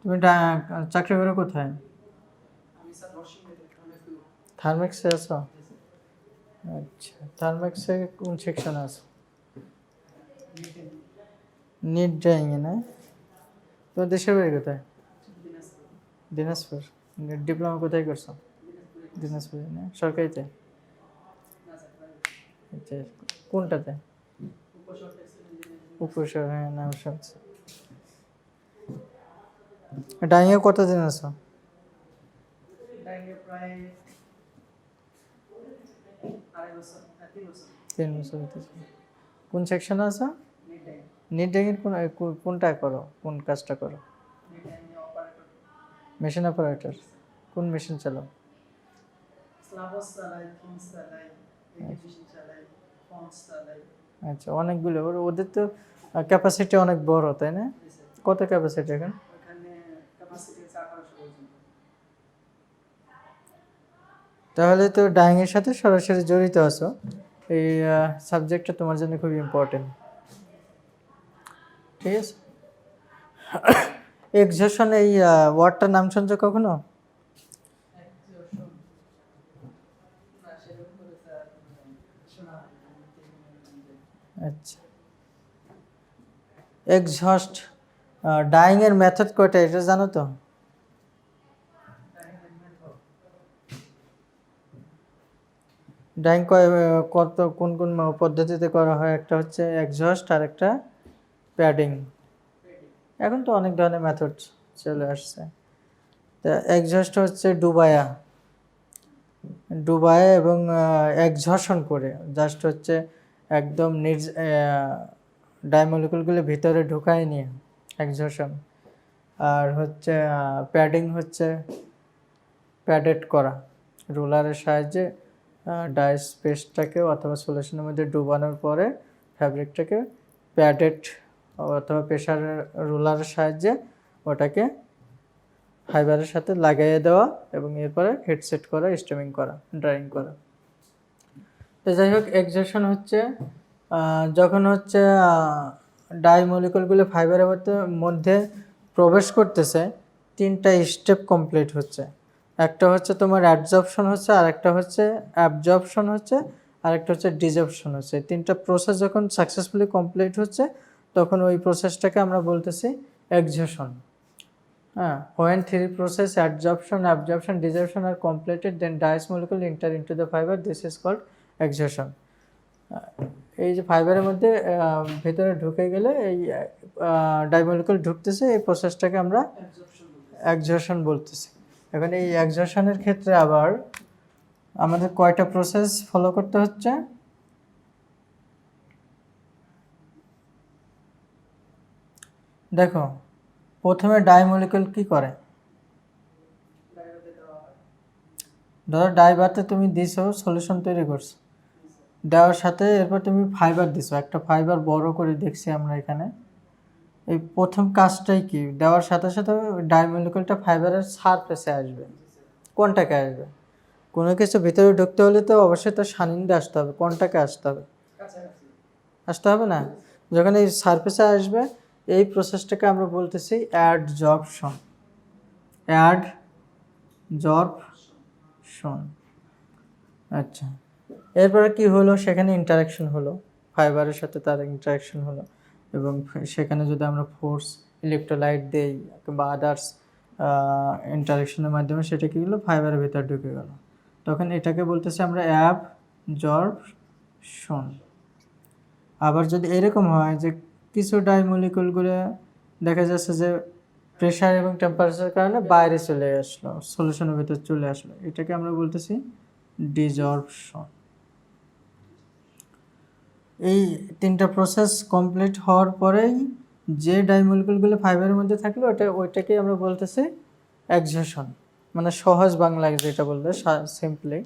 তুমি চাকরি করো কোথায়? থার্মেক্সে আছো? আচ্ছা, থার্মেক্সে কোন সেকশন আছে? নিট ড্রাইংয়ে না? তোমার দেশের বাড়ি কোথায়? দিনাজপুর। ডিপ্লোমা কোথায় করছো? দিনাজপুরে না? সরকারিতে? আচ্ছা, কোনটাতে? উপসর, হ্যাঁ নাম শুনছি। ডাইংয়ে কতদিন আছো? প্রায় 3 বছর হতেছে। কোন সেকশনে আছো? নিট ড্রাইংয়ের কোনটা করো, কোন কাজটা করো? Machine operator. কোন মেশিন চালাও? আচ্ছা, অনেকগুলো। ওদের তো ক্যাপাসিটি অনেক বড়, তাই না? কত ক্যাপাসিটি এখন? তাহলে তো ডাইংয়ের সাথে সরাসরি জড়িত আছো। এই সাবজেক্টটা তোমার জন্য খুব ইম্পর্টেন্ট, ঠিক আছে? এক্সজশন, এই ওয়ার্ডটার নাম শুনছো কখনো? আচ্ছা, এক্সহস্ট ডাইং এর মেথড কয়টা এটা জানো তো? ডাইং কত কোন কোন পদ্ধতিতে করা হয়? একটা হচ্ছে এক্সহস্ট আর একটা প্যাডিং। এখন তো অনেক ধরনের মেথড চলে আসছে। তা এক্সহস্ট হচ্ছে ডুবায়া এবং এক্সহশন করে জাস্ট হচ্ছে একদম ডাইমলিকুলগুলো ভিতরে ঢুকায় নিয়ে এক্সহশন। আর হচ্ছে প্যাডিং হচ্ছে প্যাডেড করা, রোলারের সাহায্যে ডাই স্পেসটাকে অথবা সলিউশনের মধ্যে ডুবানোর পরে ফ্যাব্রিকটাকে প্যাডেড অথবা প্রেশার রোলারের সাহায্যে ওটাকে ফাইবারের সাথে লাগাইয়ে দেওয়া এবং এরপরে হেডসেট করা, স্টেমিং করা, ড্রাইং করা। তো যাই হোক, এক্সহশন হচ্ছে যখন হচ্ছে ডাই মলিকুলগুলো ফাইবারের মধ্যে প্রবেশ করতেছে, 3টা স্টেপ কমপ্লিট হচ্ছে। একটা হচ্ছে তোমার অ্যাডজর্পশন হচ্ছে, আরেকটা হচ্ছে অ্যাবজর্পশন হচ্ছে, আরেকটা হচ্ছে ডিজর্পশন হচ্ছে। 3টা প্রসেস যখন সাকসেসফুলি কমপ্লিট হচ্ছে তখন ওই প্রসেসটাকে আমরা বলতেছি exhaustion. When 3 process adsorption, absorption, desorption are completed, then dies molecule enter into the fiber. This is called exhaustion. এই যে ফাইবারের মধ্যে ভেতরে ঢুকে গেলে এই ডাইমলিকুল ঢুকতেছে, এই প্রসেসটাকে আমরা এক্সহশন বলতেছি। এখন এই এক্সহশনের ক্ষেত্রে আবার আমাদের কয়টা প্রসেস ফলো করতে হচ্ছে? দেখো, প্রথমে ডাইমলিকুল কি করে? ধরো ডাইবাতে তুমি দিছো, সলিউশন তৈরি করছো, দেওয়ার সাথে এরপর তুমি ফাইবার দিছো, একটা ফাইবার বড় করে দেখছি আমরা এখানে। এই প্রথম কাজটাই কি? দেওয়ার সাথে সাথে ডাইমলিকুলটা ফাইবারের সারফেসে আসবে। কোনটাকে আসবে? কোনো কিছু ভিতরে ঢুকতে হলে তো অবশ্যই তার সান্নিধ্যে আসতে হবে। কোনটাকে আসতে হবে? আসতে হবে না? যখন এই সারফেসে আসবে, এই প্রসেসটাকে আমরা বলতেছি অ্যাডজর্পশন। অ্যাডজর্পশন। আচ্ছা, এরপরে কি হলো? সেখানে ইন্টারাকশন হলো, ফাইবারের সাথে তার ইন্টারাকশন হলো, এবং সেখানে যদি আমরা ফোর্স, ইলেকট্রোলাইট দেই কিংবা আদার্স ইন্টারাকশনের মাধ্যমে সেটা কি হলো? ফাইবারের ভিতর ঢুকে গেল। তখন এটাকে বলতেছি আমরা অ্যাবজর্পশন। আবার যদি এরকম হয় যে কিছু ডাইমলিকুলগুলো দেখা যাচ্ছে যে প্রেশার এবং টেম্পারেচারের কারণে বাইরে চলে আসলো, সলিউশনের ভিতর চলে আসলো, এটাকে আমরা বলতেছি ডিজর্পশন। এই 3টা প্রসেস কমপ্লিট হওয়ার পরেই যে ডাইমলিকুলগুলো ফাইবারের মধ্যে থাকলো ওইটাকে আমরা বলতেছি এক্সহশন, মানে সহজ বাংলায় যেটা বলবে সিম্পলি।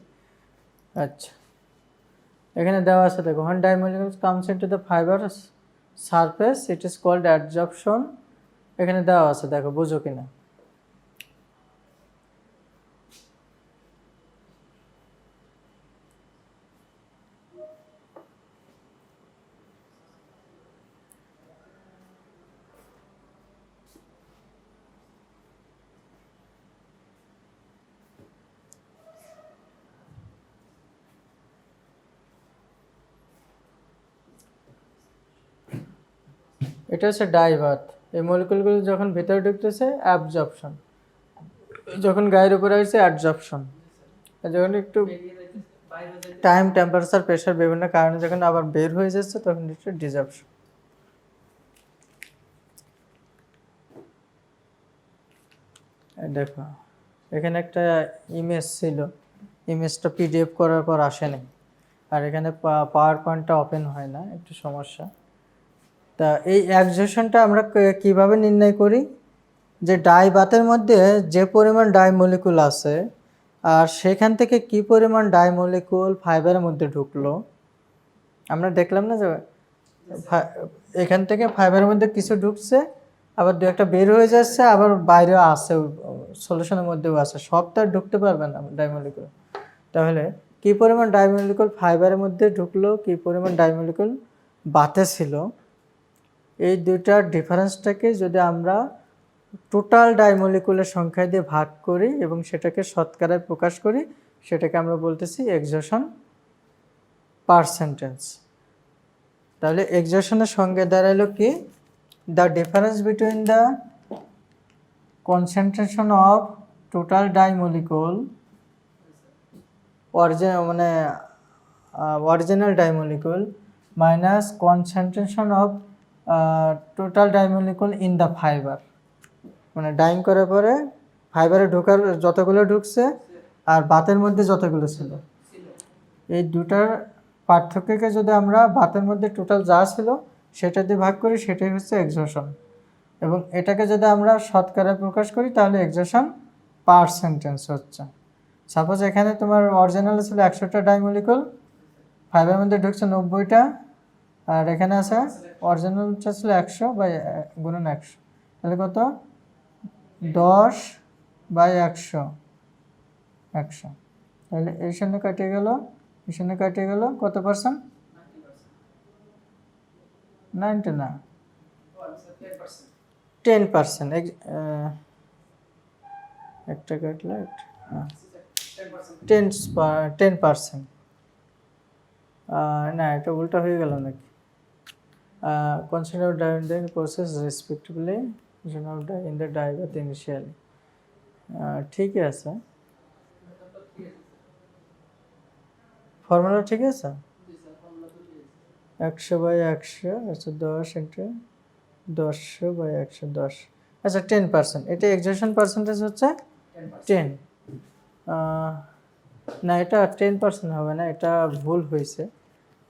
আচ্ছা, এখানে দেওয়া আছে, দেখো, when ডাইমলিকুল comes into the fiber surface it is called adsorption। এখানে দেওয়া আছে, দেখো বুঝো কিনা। এটা হচ্ছে ডাইবাত। এই মলিকুলগুলো যখন ভেতরে ঢুকতেছে অ্যাবজর্পশন, যখন গায়ের উপরে আসছে অ্যাডজর্পশন, যখন একটু টাইম, টেম্পারেচার, প্রেশার বিভিন্ন কারণে যখন আবার বের হয়ে যাচ্ছে তখন এটা ডিজর্পশন। দেখো, এখানে একটা ইমেজ ছিল, ইমেজটা পিডিএফ করার পর আসেনি, আর এখানে পাওয়ার পয়েন্টটা ওপেন হয় না, একটু সমস্যা। তা এই এক্সহশনটা আমরা কিভাবে নির্ণয় করি? যে ডাইবাতের মধ্যে যে পরিমাণ ডাই মলিকুল আছে আর সেখান থেকে কি পরিমাণ ডাই মলিকুল ফাইবারের মধ্যে ঢুকলো, আমরা দেখলাম না যে এখান থেকে ফাইবারের মধ্যে কিছু ঢুকছে, আবার দু একটা বের হয়ে যাচ্ছে, আবার বাইরেও আছে, সলিউশনের মধ্যেও আছে, সব তো আর ঢুকতে পারবে না ডাই মলিকুল। তাহলে কি পরিমাণ ডাই মলিকুল ফাইবারের মধ্যে ঢুকলো, কি পরিমাণ ডাই মলিকুল বাতে ছিল, এই দুইটার ডিফারেন্সটাকে যদি আমরা টোটাল ডাইমলিকুলের সংখ্যা দিয়ে ভাগ করি এবং সেটাকে শতকরায় প্রকাশ করি, সেটাকে আমরা বলতেছি এক্সহশন পার্সেন্টেজ। তাহলে এক্সহশনের সঙ্গে দাঁড়ালো কি? The difference between the concentration of total dye molecule মানে original dye molecule minus concentration of total dye molecule in the fibre, মানে ডাইং করার পরে ফাইবারে ঢোকার যতগুলো ঢুকছে আর বাতের মধ্যে যতগুলো ছিল, এই দুটার পার্থক্যকে যদি আমরা বাতের মধ্যে টোটাল যা ছিল সেটা দিয়ে ভাগ করি, সেটাই হচ্ছে এক্সোশন। এবং এটাকে যদি আমরা শতকরায় প্রকাশ করি তাহলে এক্সোশন পার্সেন্টেজ হচ্ছে। সাপোজ এখানে তোমার অরিজিনাল ছিল 100টা ডাইমলিকুল, ফাইবারের মধ্যে ঢুকছে 90টা, আর এখানে আছে অরিজিনালটা ছিল 100 বাই গুণন 100, তাহলে কত 10 বাই 100, তাহলে এই সামনে কাটিয়ে গেল, এই সামনে কাটিয়ে গেল, কত পার্সেন্ট? 90 না, 10%। একটা কাটলে 10%। না, এটা উল্টা হয়ে গেল নাকি? Concentrate of dye in the process respectively of dye in the dye bath initially, ঠিকই আছে, ফর্মুলা ঠিক আছে। 100 বাই 100 আচ্ছা 10 ইন্টু 10 বাই 110, আচ্ছা 10%। এটা এক্সোশন পার্সেন্টেজ হচ্ছে 10। না, এটা 10% হবে না, এটা ভুল হয়েছে,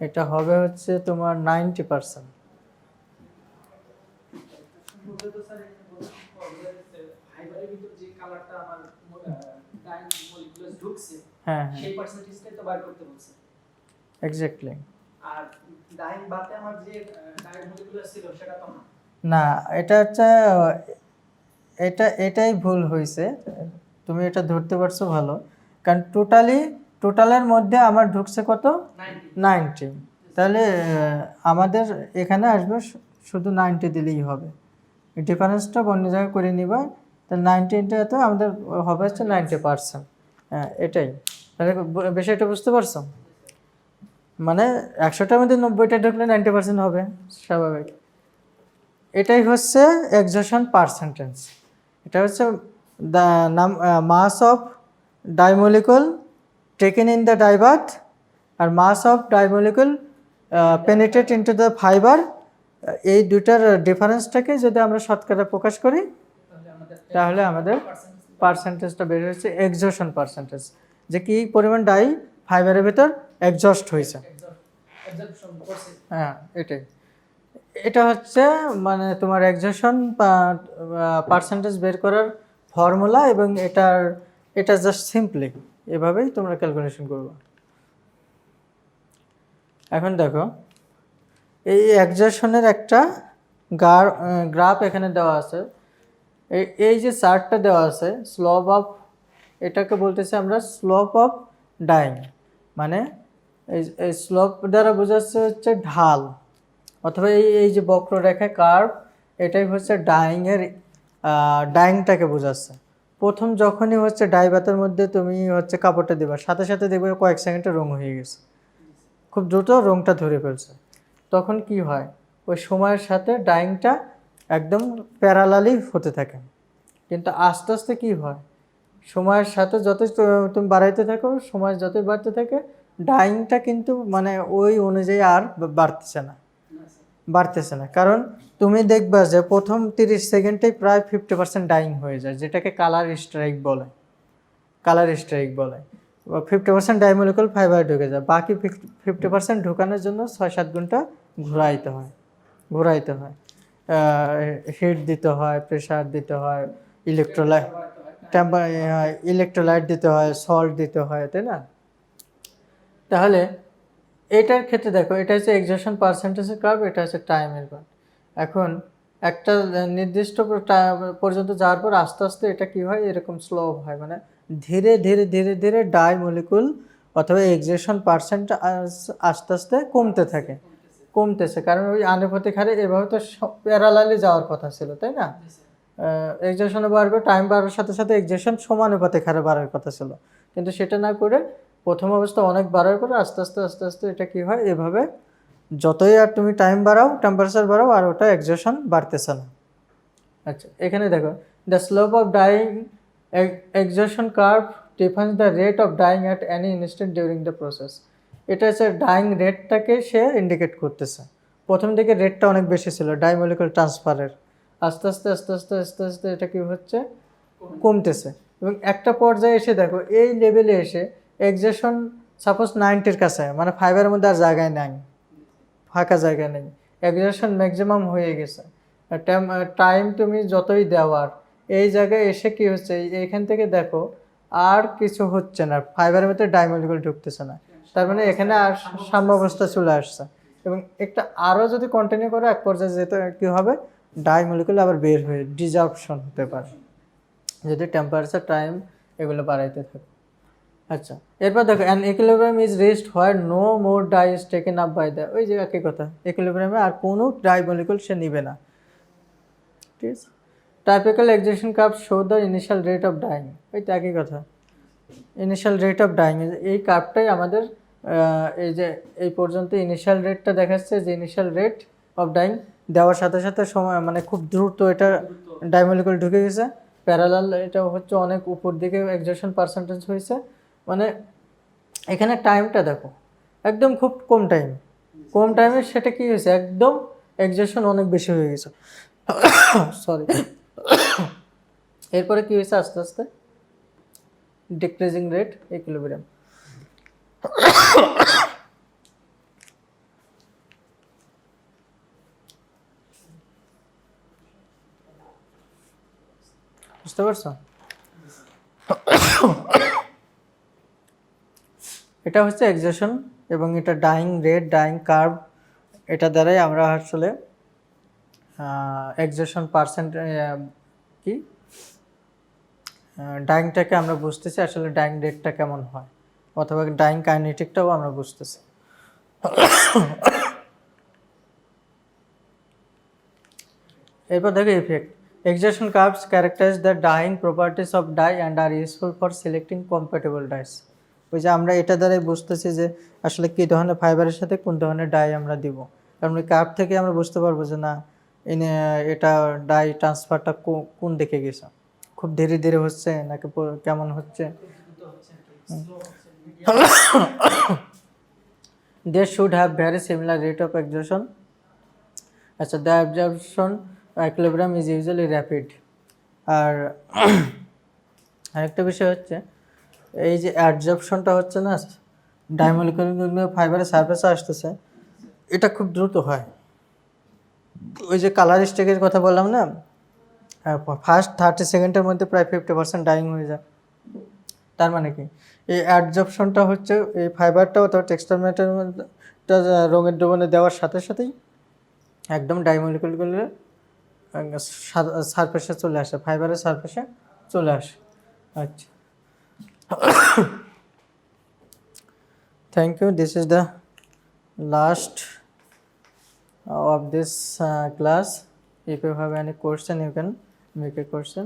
এটা হবে হচ্ছে তোমার 90%। হ্যাঁ হ্যাঁ, সেই পার্সেন্টেজটাই তো বার করতে বলছে। এক্স্যাক্টলি। আর ডাইং বাতে আমার যে ডাইং মলিকুল ছিল সেটা তো না। না, এটা হচ্ছে এটাই ভুল হয়েছে, তুমি এটা ধরতে পারছো ভালো, কারণ টোটালের মধ্যে আমার ঢুকছে কত? 90। তাহলে আমাদের এখানে আসবে শুধু 90 দিলেই হবে, ডিফারেন্সটা অন্য জায়গায় করে নিবা, তাহলে 90টা আমাদের হবে হচ্ছে 90%। হ্যাঁ, এটাই। তাহলে বিষয়টা বুঝতে পারছো? মানে 100টার মধ্যে 90টা ঢুকলে 90% হবে, স্বাভাবিক। এটাই হচ্ছে এক্সোশন পার্সেন্টেজ। এটা হচ্ছে the mass of dye molecule taken in the dye bath আর mass of dye molecule penetrate into the fibre, এই দুটার ডিফারেন্সটাকে যদি আমরা শতকরা প্রকাশ করি তাহলে আমাদের পার্সেন্টেজটা বের হচ্ছে এক্সোশন পার্সেন্টেজ, যে কি পরিমাণ ডাই ফাইবারের ভেতর এক্সস্ট হয়েছে। হ্যাঁ, এটাই, এটা হচ্ছে মানে তোমার এক্সোশন পার্সেন্টেজ বের করার ফর্মুলা, এবং এটা জাস্ট সিম্পলি এভাবেই তোমরা ক্যালকুলেশন করবে। এখন দেখো, এই এক্সোশনের একটা গ্রাফ এখানে দেওয়া আছে, এই যে চার্টটা দেওয়া আছে স্লোপ অফ, এটাকে বলতেছি আমরা স্লোপ অফ ডাইং, মানে এই স্লোপ দ্বারা বোঝাচ্ছে হচ্ছে ঢাল, অথবা এই যে বক্ররেখা কার্ভ, এটাই হচ্ছে ডাইংটাকে বোঝাচ্ছে। প্রথম যখনই হচ্ছে ডাইবাতের মধ্যে তুমি হচ্ছে কাপড়টা দিবা, সাথে সাথে দেখবে কয়েক সেকেন্ডে রং হয়ে গেছে, খুব দ্রুত রংটা ধরে ফেলছে। তখন কি হয়, ওই সময়ের সাথে ডাইংটা একদম প্যারালালি হতে থাকে। কিন্তু আস্তে আস্তে কি হয়, সময়ের সাথে যতই তুমি বাড়াইতে থাকো, সময় যতই বাড়তে থাকে, ডাইংটা কিন্তু মানে ওই অনুযায়ী আর বাড়তেছে না। কারণ তুমি দেখবা যে প্রথম 30 সেকেন্ডেই প্রায় 50% ডাইং হয়ে যায়, যেটাকে কালার স্ট্রাইক বলে। 50% ডাইমলিকুল ফাইবার ঢুকে যায়, বাকি 50% ঢুকানোর জন্য 6-7 ঘন্টা ঘোরাইতে হয়, হিট দিতে হয়, প্রেশার দিতে হয়, ইলেকট্রোলাইট দিতে হয়, সল্ট দিতে হয়, তাই না? তাহলে এটার ক্ষেত্রে দেখো, এটা হচ্ছে এক্সোশন পার্সেন্টেজের কার্ভ, এটা হচ্ছে টাইমের কার্ভ। এখন একটা নির্দিষ্ট পর্যন্ত যাওয়ার পর আস্তে আস্তে এটা কি হয়, এরকম স্লো হয়, মানে ধীরে ধীরে ধীরে ধীরে ডাই মলিকুল অথবা এক্সোশন পার্সেন্ট আস্তে আস্তে কমতেছে, কারণ ওই আনুপাতিক হারে এভাবে তো প্যারালালি যাওয়ার কথা ছিল, তাই না? এক্সোশনে বাড়বে, টাইম বাড়ার সাথে সাথে এক্সোশন সমানুপাতিক হারে বাড়ার কথা ছিল, কিন্তু সেটা না করে প্রথম অবস্থা অনেক বাড়ার পরে আস্তে আস্তে এটা কি হয়, এভাবে যতই আর তুমি টাইম বাড়াও, টেম্পারেচার বাড়াও, আর ওটা এক্সোশন বাড়তেছে না। আচ্ছা, এখানে দেখো, the slope of dying exhaustion curve defines the rate of dying at any instant during the process. এটা হচ্ছে ডাইং রেটটাকে সে ইন্ডিকেট করতেছে। প্রথম দিকে রেটটা অনেক বেশি ছিল ডাইমলিকুলার ট্রান্সফারের, আস্তে আস্তে আস্তে আস্তে আস্তে আস্তে এটা কি হচ্ছে, কমতেছে। এবং একটা পর্যায়ে এসে দেখো এই লেভেলে এসে এক্সেশন সাপোজ 90-র কাছে, মানে ফাইবারের মধ্যে আর জায়গায় নাই, ফাঁকা জায়গা নেই, এক্সেশন ম্যাক্সিমাম হয়ে গেছে। টাইম তুমি যতই দেওয়ার এই জায়গায় এসে কি হচ্ছে, এইখান থেকে দেখো আর কিছু হচ্ছে না, ফাইবারের মধ্যে ডাইমলিকুল ঢুকতেছে না, তার মানে এখানে আর সাম্যাবস্থা চলে আসছে। এবং একটা আরও যদি কন্টিনিউ করে এক পর্যায়ে যেতে কী হবে, ডাইমলিকুল আবার বের হয়ে ডিজার্পশন হতে পারে যদি টেম্পারেচার টাইম এগুলো বাড়াইতে থাকে। আচ্ছা, এরপর দেখো an equilibrium is reached where no more dye is taken up by the, ওই যে একই কথা, ইকুইলিব্রিয়ামে আর কোনো ডাই মলিকুল সে নিবে না, ঠিক আছে। Typical accession curve show the initial rate of dying, ওই তো একই কথা, ইনিশিয়াল রেট অফ ডাইং, এই কার্ভটাই আমাদের এই যে এই পর্যন্ত ইনিশিয়াল রেটটা দেখাচ্ছে, যে ইনিশিয়াল রেট অফ ডাইং দেওয়ার সাথে সাথে সময় মানে খুব দ্রুত এটা ডাইমলিকুল ঢুকে গেছে, প্যারালাল এটা হচ্ছে অনেক উপর দিকে এক্সেশন পার্সেন্টেজ হয়েছে, মানে এখানে টাইমটা দেখো একদম খুব কম টাইম, কম টাইমে সেটা কি হয়েছে, একদম এক্সেশন অনেক বেশি হয়ে গেছে, সরি। এরপরে কি হয়েছে, আস্তে আস্তে ডিক্রিজিং রেট ইকুইলিব্রিয়াম। বুঝতে পারছো? এটা হচ্ছে এক্সেশন এবং এটা ডাইং রেট, ডাইং কার্ভ, এটা দ্বারাই আমরা আসলে এক্সেশন পার্সেন্ট কি ডাইংটাকে আমরা বুঝতেছি, আসলে ডাইং রেটটা কেমন হয়, অথবা ডাইং কাইনেটিকটাও আমরা বুঝতেছি। এরপর দেখো effect. Exhaustion curves characterize the dyeing properties of dye and are useful for selecting compatible dyes. ওই যে আমরা এটা দ্বারাই বুঝতেছি যে আসলে কী ধরনের ফাইবারের সাথে কোন ধরনের ডাই আমরা দিব, কারণ ওই কার্ভ থেকে আমরা বুঝতে পারবো যে না এটা ডাই ট্রান্সফারটা কোন দিকে গেছে, খুব ধীরে ধীরে হচ্ছে নাকি কেমন হচ্ছে। They should have very similar rate of exertion. আচ্ছা, the absorption equilibrium is usually rapid. আর আরেকটা বিষয় হচ্ছে এই যে অ্যাবজর্পশনটা হচ্ছে না, ডাইমলিকুলগুলো ফাইবারের সারফেসে আসতেছে, এটা খুব দ্রুত হয়। ওই যে কালার স্টেকের কথা বললাম না, ফার্স্ট 30 সেকেন্ডের মধ্যে প্রায় 50% ডাইং হয়ে যায়। তার মানে কি, এই অ্যাবজর্পশনটা হচ্ছে এই ফাইবারটা অথবা টেক্সটাইল ম্যাটেরিয়ালের মধ্যে রঙের দ্রবণে দেওয়ার সাথে সাথেই একদম ডাইমলিকুলগুলো সারফেসে চলে আসে, ফাইবারের সারফেসে চলে আসে। আচ্ছা, thank you, this is the last of this class. If you have any question, you can make a question.